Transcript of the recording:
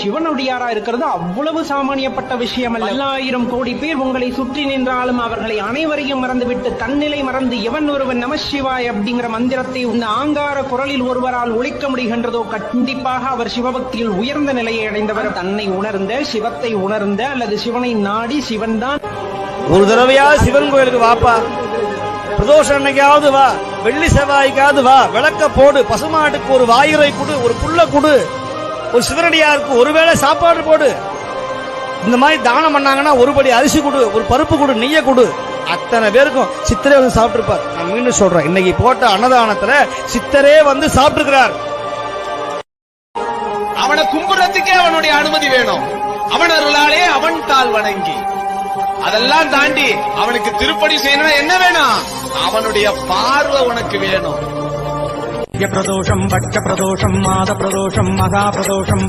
சிவனடியாரா இருக்கிறது அவ்வளவு சாமானியப்பட்ட விஷயம் அல்ல. 1000 கோடி பேர் உங்களை சுற்றி நின்றாலும் அவர்களை அனைவரையும் மறந்துவிட்டு தன்னிலை மறந்து எவன் ஒருவன் நமசிவாய் அப்படிங்கிற மந்திரத்தை இந்த ஆங்கார குரலில் ஒருவரால் ஒழிக்க முடிகின்றதோ கண்டிப்பாக அவர் சிவபக்தியில் உயர்ந்த நிலையை அடைந்தவர். தன்னை உணர்ந்த, சிவத்தை உணர்ந்த அல்லது சிவனை நாடி சிவன் தான். ஒரு தடவையா சிவன் கோயிலுக்கு வாப்பா, பிரதோஷம் அன்னைக்காவது வா, வெள்ளி செவ்வாய்க்காவது வா, விளக்க போடு, பசுமாட்டுக்கு ஒரு வாயுரை கொடு, ஒரு புல்ல கொடு, ஒரு சிவனடியாருக்கு ஒருவேளை சாப்பாடு போடு. இந்த மாதிரி தானம் பண்ணாங்கன்னா ஒருபடி அரிசி கொடு, ஒரு பருப்பு கொடு, நெய்ய கொடு. அத்தனை பேருக்கும் சித்தரே வந்து சாப்பிட்டு இருப்பார். நான் மீண்டும் சொல்றேன், இன்னைக்கு போட்ட அன்னதானத்துல சித்தரே வந்து சாப்பிட்டு இருக்கிறார். அவனை கும்புறதுக்கே அவனுடைய அனுமதி வேணும். அவன் அருளாலே அவன் தாள் வணங்கி, அதெல்லாம் தாண்டி அவனுக்கு திருப்பணி செய்யணும். என்ன வேணும்? அவனுடைய பார்வை உனக்கு வேணும். பிரதோஷம், பட்ச பிரதோஷம், மாத பிரதோஷம், மகா பிரதோஷம்.